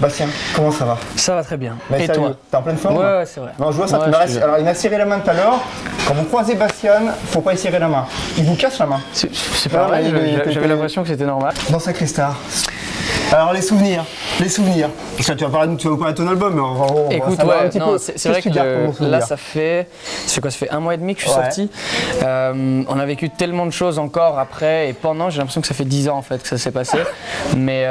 Bastien, comment ça va? Ça va très bien. Mais et sérieux, toi? t'es en pleine forme? Ouais, c'est vrai. Non, je vois ça. Ouais, Alors, il m'a serré la main tout à l'heure. Quand vous croisez Bastien, faut pas y serrer la main. Il vous casse la main. C'est pas vrai, j'avais l'impression que c'était normal. Dans Sacré Star. Alors, les souvenirs. Parce que tu vas parler de ton album, mais on va écoute, savoir ouais, un petit peu. c'est vrai que là, ça fait 1 mois et demi que je suis sorti. On a vécu tellement de choses encore après et pendant. J'ai l'impression que ça fait 10 ans en fait que ça s'est passé. Mais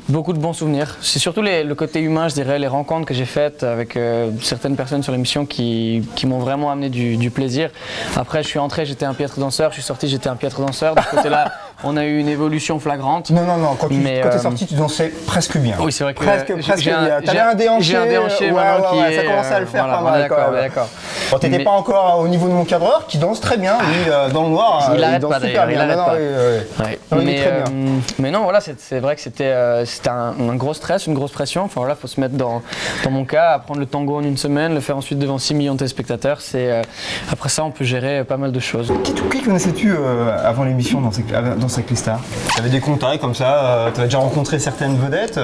beaucoup de bons souvenirs. C'est surtout le côté humain, je dirais, les rencontres que j'ai faites avec certaines personnes sur l'émission qui m'ont vraiment amené du plaisir. Après, je suis entré, j'étais un piètre danseur. Je suis sorti, j'étais un piètre danseur. De ce côté-là, on a eu une évolution flagrante. Non. Quand tu es sorti, tu dansais presque bien. Oui, c'est vrai que presque bien. T'avais un déhanché. J'ai un déhanché maintenant qui est... Ça commençait à le faire pas mal. D'accord. Bon, t'étais pas encore au niveau de mon cadreur qui danse très bien, lui dans le noir. Il arrête pas d'ailleurs, il arrête pas. Mais non, voilà, c'est vrai que c'était un gros stress, une grosse pression. Enfin voilà, faut se mettre dans mon cas, apprendre le tango en une semaine, le faire ensuite devant 6 millions de téléspectateurs. Après ça, on peut gérer pas mal de choses. Qui connaissais-tu avant l'émission dans Sacré Star? Tu avais des contacts comme ça, tu avais déjà rencontré certaines vedettes?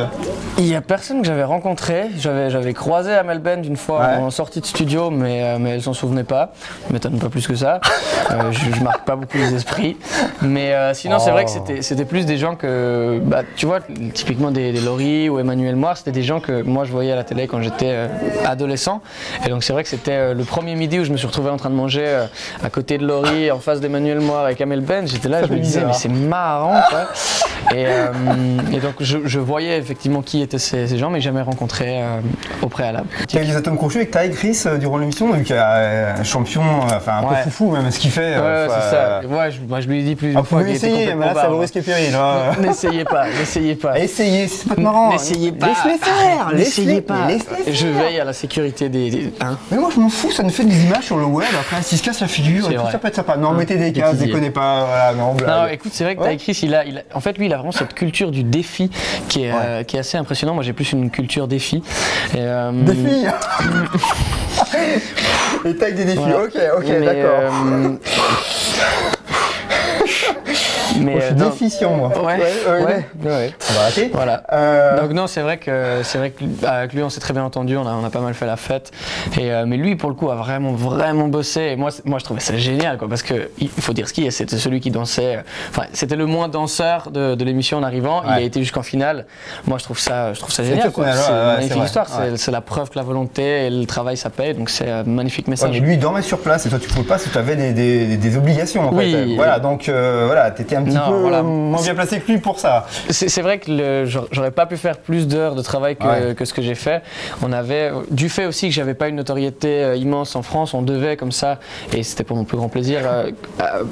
Il n'y a personne que j'avais rencontré. J'avais croisé Amel Bent une fois en sortie de studio, mais elle s'en souvenait pas. Ça m'étonne pas plus que ça. Je marque pas beaucoup les esprits. Mais sinon, c'est vrai que c'était plus des gens que, tu vois, typiquement des Laurie ou Emmanuel Moir, c'était des gens que moi je voyais à la télé quand j'étais adolescent. Et donc c'est vrai que c'était le premier midi où je me suis retrouvé en train de manger à côté de Laurie, en face d'Emmanuel Moir avec Amel Bent. J'étais là, je me disais, mais c'est marrant, quoi. Et donc je voyais effectivement qui étaient ces gens, mais jamais rencontré au préalable. Tu as eu des atomes crochus avec Ty Chris durant l'émission, vu qu'il y a un champion, enfin un peu foufou même ce qu'il fait. Ouais, c'est ça. Ouais, moi je lui ai dit plusieurs fois. Vous pouvez essayer, mais là ça vaut risque et péril. N'essayez pas. Essayez, c'est pas marrant. N'essayez pas. Laisse-les faire. N'essayez pas. Je veille à la sécurité des. Mais moi je m'en fous, ça nous fait des images sur le web. Après, s'il se casse la figure, tout ça peut être sympa. Non, mettez des cases, déconnez pas. Voilà, non, écoute, c'est vrai que Ty Chris, en fait, lui, il a vraiment cette culture du défi qui est assez impressionnant. Moi, j'ai plus une culture défi. Défi. Et taille des défis. Voilà. Ok, d'accord. Mais je suis déficient moi. Ouais. On va arrêter. Voilà. Donc non, c'est vrai qu'avec lui on s'est très bien entendu, on a pas mal fait la fête. Mais lui pour le coup a vraiment bossé. Et moi je trouvais ça génial quoi, parce que il faut dire ce qu'il y a, c'était celui qui dansait. Enfin c'était le moins danseur de l'émission en arrivant. Il a été jusqu'en finale. Moi je trouve ça génial. C'est une magnifique histoire. C'est la preuve que la volonté et le travail ça paye. Donc c'est un magnifique message. Mais lui il dormait sur place et toi tu pouvais pas parce que tu avais des obligations en fait. Voilà donc voilà t'étais un petit peu moins bien placé que lui pour ça. C'est vrai que j'aurais pas pu faire plus d'heures de travail que ce que j'ai fait. On avait, du fait aussi que j'avais pas une notoriété immense en France, on devait comme ça, et c'était pour mon plus grand plaisir,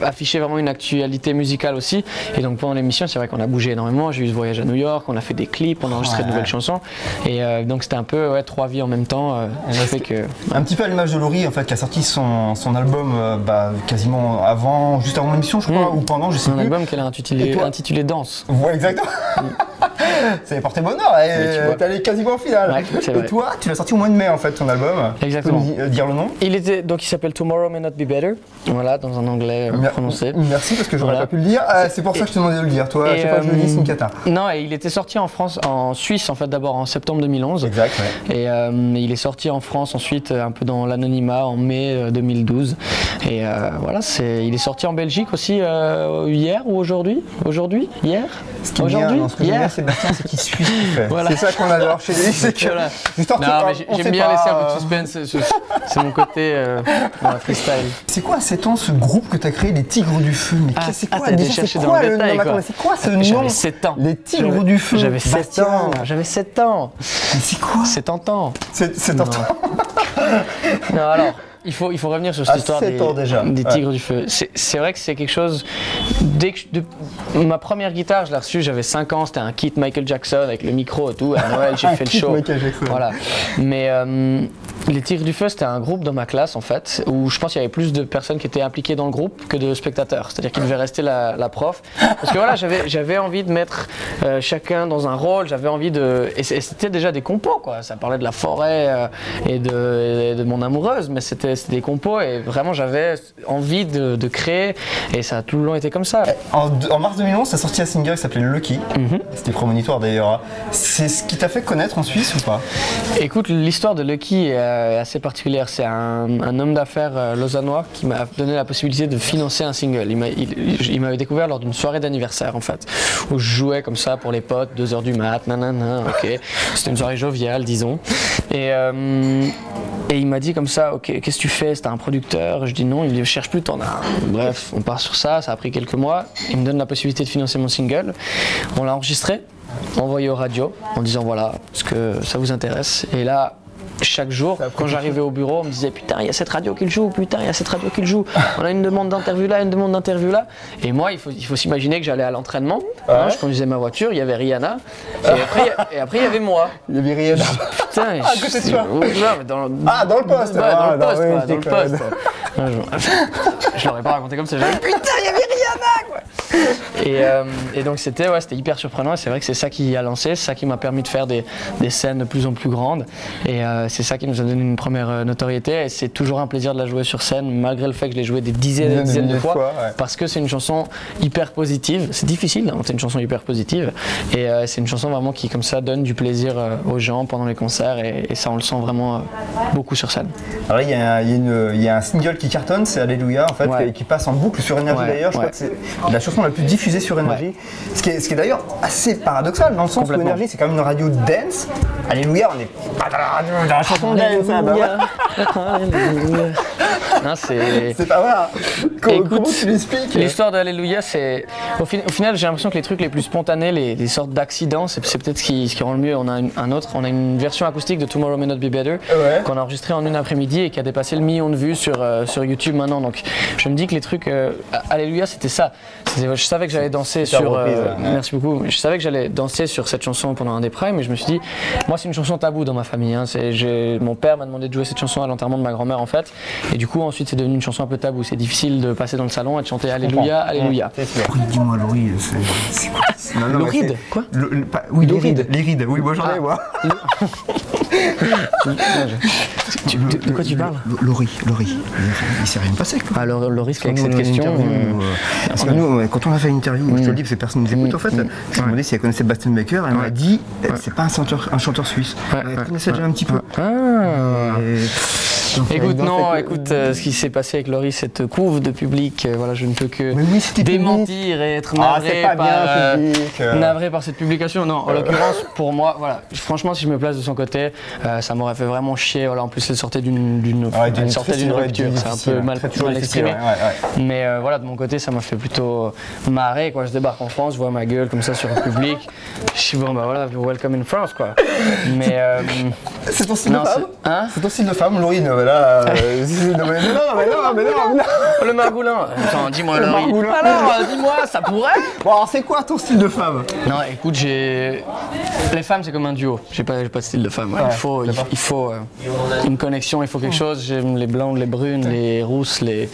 afficher vraiment une actualité musicale aussi. Et donc pendant l'émission, c'est vrai qu'on a bougé énormément. J'ai eu ce voyage à New York, on a fait des clips, on a enregistré de nouvelles chansons. Et donc c'était un peu 3 vies en même temps. Un petit peu à l'image de Laurie en fait, qui a sorti son album quasiment juste avant l'émission, je crois, ou pendant, je sais plus. Un album qu'elle a intitulé Danse. Ouais, exactement. Ça avait porté bonheur, t'es allé quasiment en finale. Ouais, et toi, tu l'as sorti au mois de mai en fait, ton album. Exactement. Tu peux dire le nom? Il s'appelle Tomorrow May Not Be Better. Voilà, dans un anglais prononcé. Merci parce que j'aurais pas pu le dire. C'est pour ça que je te demandais de le dire. Toi, je sais pas, je le dis, c'est une cata. Non, et il était sorti en Suisse en fait d'abord en septembre 2011. Exact. Ouais. Et il est sorti en France ensuite un peu dans l'anonymat en mai 2012. Et voilà, il est sorti en Belgique aussi hier ou aujourd'hui. Hier. Ce qui est bien dans ce que j'aime bien, Sébastien, c'est qu'il suit ce qu'il fait. Voilà. C'est ça qu'on adore chez lui. C'est que j'aime bien laisser un peu de suspense. C'est mon côté freestyle. C'est quoi à 7 ans ce groupe que tu as créé, les Tigres du Feu? Mais c'est quoi déjà? C'est quoi le nom? C'est quoi ce nom? J'avais 7 ans. Les Tigres du Feu. J'avais 7 ans. Mais c'est quoi? C'est tentant. C'est tentant. Non alors. Il faut revenir sur cette histoire des Tigres du Feu. C'est vrai que c'est quelque chose. Ma première guitare, je l'ai reçue, j'avais 5 ans, c'était un kit Michael Jackson avec le micro et tout. À Noël, j'ai fait le show. Voilà. Mais les Tigres du Feu, c'était un groupe dans ma classe en fait, où je pense qu'il y avait plus de personnes qui étaient impliquées dans le groupe que de spectateurs. C'est-à-dire qu'il devait rester la prof. Parce que voilà, j'avais envie de mettre chacun dans un rôle, j'avais envie de. Et c'était déjà des compos quoi. Ça parlait de la forêt et de mon amoureuse, mais c'était c'était des compos et vraiment j'avais envie de créer et ça a tout le long été comme ça. En mars 2011, tu as sorti un single qui s'appelait Lucky. C'était prémonitoire d'ailleurs. C'est ce qui t'a fait connaître en Suisse ou pas? Écoute, l'histoire de Lucky est assez particulière. C'est un homme d'affaires lausannois qui m'a donné la possibilité de financer un single. Il m'avait découvert lors d'une soirée d'anniversaire en fait, où je jouais comme ça pour les potes, 2h du mat, nanana, ok. C'était une soirée joviale, disons. Et il m'a dit comme ça, ok, qu'est-ce que tu fais? C'était un producteur. Je dis non, il ne cherche plus, t'en as un. Bref, on part sur ça, ça a pris quelques mois. Il me donne la possibilité de financer mon single. On l'a enregistré, envoyé aux radios en disant voilà, est-ce que ça vous intéresse? Et là, chaque jour, quand j'arrivais au bureau, on me disait putain, il y a cette radio qui le joue, putain, il y a cette radio qui le joue. On a une demande d'interview là, une demande d'interview là. Et moi, il faut s'imaginer que j'allais à l'entraînement. Hein, je conduisais ma voiture, il y avait Rihanna. Et après, il y y avait moi. Il y avait Rihanna. Putain, à côté de toi. Dans le poste. Ouais, dans le poste. Je l'aurais pas raconté comme ça. Putain, il y avait Rihanna quoi. Et donc c'était hyper surprenant. Et c'est vrai que c'est ça qui a lancé, c'est ça qui m'a permis de faire des scènes de plus en plus grandes. Et c'est ça qui nous a donné une première notoriété. Et c'est toujours un plaisir de la jouer sur scène, malgré le fait que je l'ai joué des dizaines et des dizaines de fois. Ouais. Parce que c'est une chanson hyper positive. C'est difficile d'inventer une chanson hyper positive. Et c'est une chanson vraiment qui, comme ça, donne du plaisir aux gens pendant les concerts. Et ça, on le sent vraiment beaucoup sur scène. Alors là, il y a un single qui cartonne, c'est Alléluia, en fait, qui passe en boucle sur Énergie d'ailleurs. Je crois que c'est la chanson la plus diffusée sur Énergie. Ouais. Ce qui est d'ailleurs assez paradoxal, dans le sens où Énergie, c'est quand même une radio dance. Alléluia, on n'est pas dans la chanson dance. Non, c'est pas vrai. Comment tu l'expliques? L'histoire d'Alléluia, c'est. Au final, j'ai l'impression que les trucs les plus spontanés, les sortes d'accidents, c'est peut-être ce qui rend le mieux. On a une version acoustique de Tomorrow May Not Be Better qu'on a enregistré en une après-midi et qui a dépassé le million de vues sur YouTube maintenant. Donc je me dis que les trucs. Alléluia, c'était ça. Je savais que j'allais danser sur. Merci beaucoup. Je savais que j'allais danser sur cette chanson pendant un des primes, mais je me suis dit, moi, c'est une chanson taboue dans ma famille. Hein. Mon père m'a demandé de jouer cette chanson à l'enterrement de ma grand-mère en fait. Et du coup, ensuite, c'est devenu une chanson un peu taboue. C'est difficile de passer dans le salon et de chanter Alléluia, Alléluia. Dis-moi, Laurie, c'est quoi? Lauride? Quoi? Oui, les rides. Oui, moi j'en ai, moi. De quoi tu parles? Laurie. Il s'est rien passé, quoi. Alors, Laurie, avec cette question. Parce que nous, quand on a fait une interview, je te le dis parce que personne ne nous écoute en fait, je me demandais si elle connaissait Bastien Baker, elle m'a dit c'est pas un chanteur suisse. Elle connaissait déjà un petit peu. Donc, écoute, ce qui s'est passé avec Laurie, cette couve de public, voilà, je ne peux que démentir et être navré par cette publication. Non, en l'occurrence, pour moi, voilà, franchement, si je me place de son côté, ça m'aurait fait vraiment chier. Voilà, en plus, elle sortait d'une rupture, c'est un peu mal exprimé. Mais voilà, de mon côté, ça m'a fait plutôt marrer. Quoi. Je débarque en France, je vois ma gueule comme ça sur le public. Je suis bon, bah voilà, welcome in France, quoi. Mais c'est ton style de femme? C'est ton style de femme, Laurie? Là, non. Le margoulin. Attends, dis-moi, Laurie. Alors, dis-moi, ça pourrait? Bon, alors, c'est quoi ton style de femme? Non, écoute, les femmes, c'est comme un duo. J'ai pas de style de femme. Ouais. Il faut une connexion, il faut quelque chose. J'aime les blondes, les brunes, les rousses, les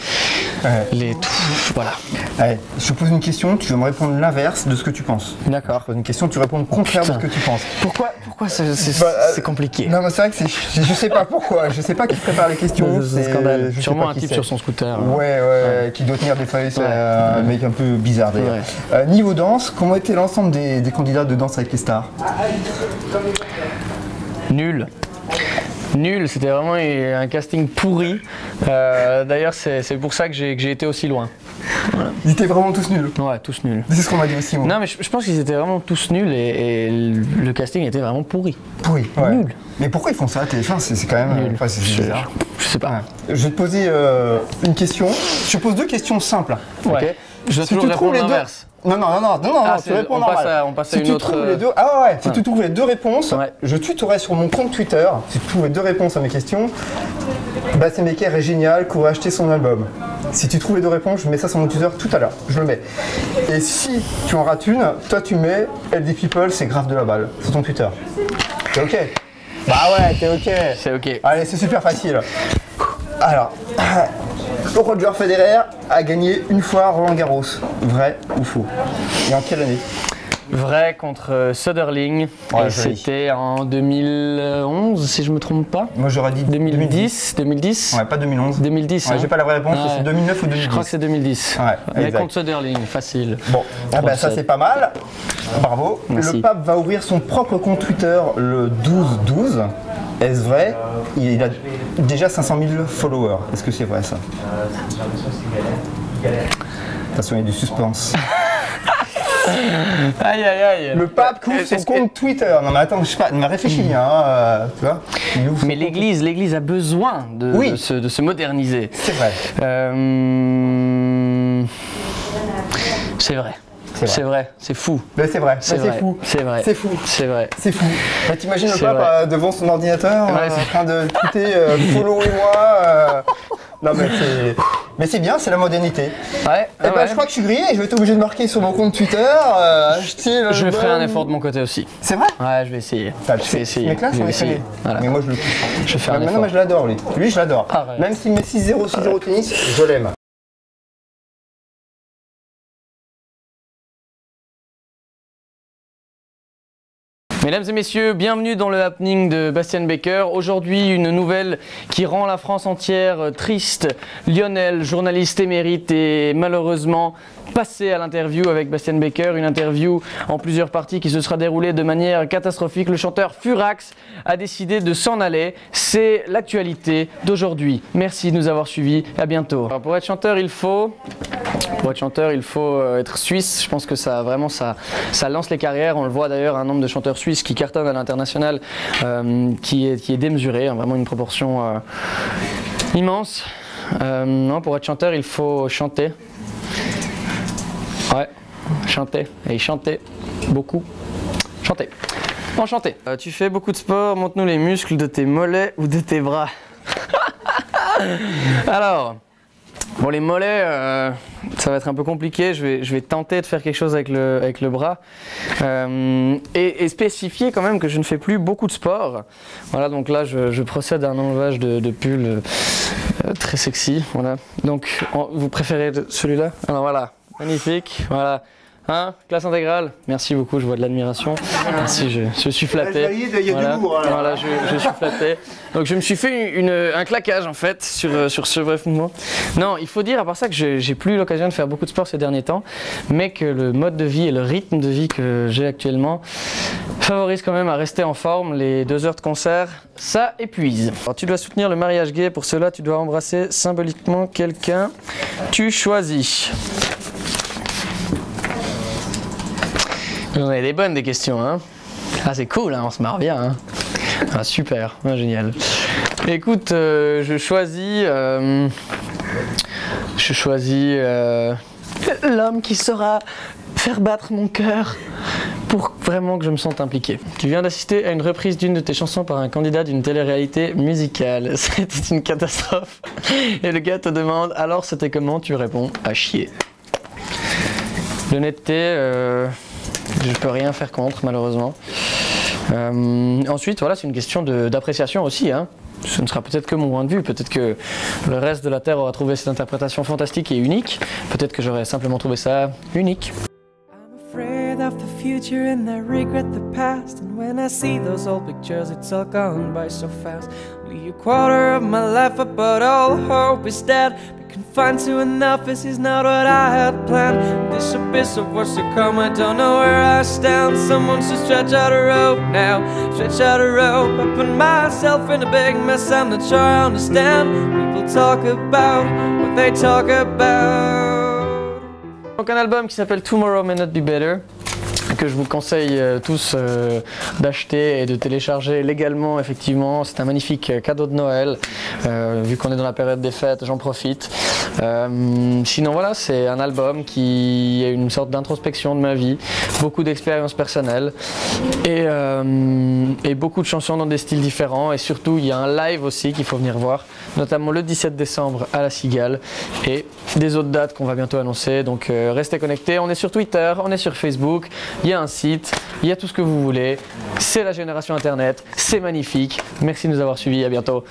tout. Voilà. Allez, je te pose une question, tu vas me répondre l'inverse de ce que tu penses. D'accord. Je te pose une question, tu réponds le contraire de ce que tu penses. Pourquoi c'est compliqué? Non, mais c'est vrai que je sais pas pourquoi. Je sais pas qui prépare les questions. C'est scandale. Sûrement un type sur son scooter. Ouais, qui doit tenir des feuilles, c'est un mec un peu bizarre d'ailleurs. Ouais. Niveau danse, comment était l'ensemble des candidats de Danse avec les stars? Nul, c'était vraiment un casting pourri. D'ailleurs, c'est pour ça que j'ai été aussi loin. Voilà. Ils étaient vraiment tous nuls? Ouais, tous nuls. C'est ce qu'on m'a dit aussi, moi. Non, mais je pense qu'ils étaient vraiment tous nuls et le casting était vraiment pourri. Pourri, ouais. Nul. Mais pourquoi ils font ça à TF1? C'est quand même... Enfin, c'est bizarre. Je sais pas. Ouais. Je vais te poser une question. Je te pose deux questions simples. Ouais. Okay. Je dois toujours répondre l'inverse. Non, tu réponds normal. On passe à une autre... Si tu trouves les deux réponses, je tweeterai sur mon compte Twitter, si tu trouves les deux réponses à mes questions, Bastien Becker est génial, courez acheter son album. Si tu trouves les deux réponses, je mets ça sur mon Twitter tout à l'heure, je le mets. Et si tu en rates une, toi tu mets LD People, c'est grave de la balle, sur ton Twitter. T'es ok? Bah ouais, t'es ok. C'est ok. Allez, c'est super facile. Alors... Roger Federer a gagné une fois Roland Garros. Vrai ou faux? Et en quelle année? vrai contre Söderling. Ouais, et c'était en 2011, si je me trompe pas. Moi j'aurais dit 2010. Ouais, pas 2011. 2010. Ouais, hein. j'ai pas la vraie réponse, c'est 2009 ou 2010. Je crois que c'est 2010. Ouais, mais exact. contre Söderling, facile. Bon, ah bah, ça c'est pas mal. Bravo. Merci. Le pape va ouvrir son propre compte Twitter le 12/12. Est-ce vrai? Il a déjà 500 000 followers. Est-ce que c'est vrai ça? Attention, il y a du suspense. Aïe aïe aïe. Le pape ouvre son compte Twitter. Non mais attends, je sais pas, il m'a réfléchi bien. Tu vois, mais l'Église a besoin de se moderniser. C'est vrai. C'est vrai. C'est vrai, c'est fou. Mais c'est vrai, c'est fou. C'est vrai. C'est fou. C'est vrai. C'est fou. Bah, t'imagines le pape devant son ordinateur en train de tweeter followez-moi. Non mais c'est bien, c'est la modernité. Ouais. Et bah, je crois que je suis grillé et je vais être obligé de marquer sur mon compte Twitter. Je ferai un effort de mon côté aussi. C'est vrai? Ouais, je vais essayer. Je vais essayer. Mais là, je vais essayer. Voilà. Mais moi je le kiffe. Je vais faire un effort. Non mais je l'adore lui. Lui je l'adore. Ah, ouais. Même s'il met 6-0, 6-0 au tennis, je l'aime. Mesdames et messieurs, bienvenue dans le happening de Bastian Becker. Aujourd'hui, une nouvelle qui rend la France entière triste. Lionel, journaliste émérite, est malheureusement passé à l'interview avec Bastian Becker. Une interview en plusieurs parties qui se sera déroulée de manière catastrophique. Le chanteur Furax a décidé de s'en aller. C'est l'actualité d'aujourd'hui. Merci de nous avoir suivis. À bientôt. Alors, pour être chanteur, il faut être suisse. Je pense que ça lance les carrières. On le voit d'ailleurs, un nombre de chanteurs suisses qui cartonnent à l'international qui est démesuré, hein, vraiment une proportion immense. Non, pour être chanteur, il faut chanter. Ouais, chanter. Et chanter beaucoup. Chanter. Enchanté. Tu fais beaucoup de sport, montre-nous les muscles de tes mollets ou de tes bras. Alors... Bon, les mollets, ça va être un peu compliqué. Je vais tenter de faire quelque chose avec le bras et spécifier quand même que je ne fais plus beaucoup de sport. Voilà, donc là je procède à un enlevage de pull très sexy. Voilà. Donc vous préférez celui-là? Alors voilà, magnifique. Voilà. Hein, classe intégrale, merci beaucoup, je vois de l'admiration. Merci, je suis flatté. Il y a voilà. du lourd. Voilà, je suis flatté. Donc je me suis fait un claquage en fait sur ce bref mouvement. Non, il faut dire à part ça que j'ai plus l'occasion de faire beaucoup de sport ces derniers temps, mais que le mode de vie et le rythme de vie que j'ai actuellement favorise quand même à rester en forme. Les 2 heures de concert, ça épuise. Alors tu dois soutenir le mariage gay, pour cela tu dois embrasser symboliquement quelqu'un. Tu choisis. On a des bonnes des questions, hein. Ah c'est cool, hein, on se marre bien, hein. Ah super, ah, génial. Écoute, je choisis l'homme qui saura faire battre mon cœur pour vraiment que je me sente impliqué. Tu viens d'assister à une reprise d'une de tes chansons par un candidat d'une télé-réalité musicale. C'était une catastrophe. Et le gars te demande, alors c'était comment? Tu réponds, à chier. L'honnêteté... je peux rien faire contre, malheureusement. Ensuite, voilà, c'est une question d'appréciation aussi. Hein. Ce ne sera peut-être que mon point de vue. Peut-être que le reste de la Terre aura trouvé cette interprétation fantastique et unique. Peut-être que j'aurais simplement trouvé ça unique. Of the future and I regret the past, and when I see those old pictures it's all gone by so fast. Only a quarter of my life up, but all hope is dead. Be confined to an office is not what I had planned. This abyss of what's to come, I don't know where I stand. Someone should stretch out a rope now, stretch out a rope. I put myself in a big mess, I'm not sure I understand. People talk about what they talk about. Donc un album qui s'appelle Tomorrow May Not Be Better, que je vous conseille tous d'acheter et de télécharger légalement. Effectivement, c'est un magnifique cadeau de Noël, vu qu'on est dans la période des fêtes, j'en profite. Sinon voilà, c'est un album qui est une sorte d'introspection de ma vie, beaucoup d'expériences personnelles et beaucoup de chansons dans des styles différents, et surtout il y a un live aussi qu'il faut venir voir, notamment le 17 décembre à la Cigale, et des autres dates qu'on va bientôt annoncer. Donc restez connectés, on est sur Twitter, on est sur Facebook, il y a un site, il y a tout ce que vous voulez, c'est la génération internet, c'est magnifique. Merci de nous avoir suivis, à bientôt.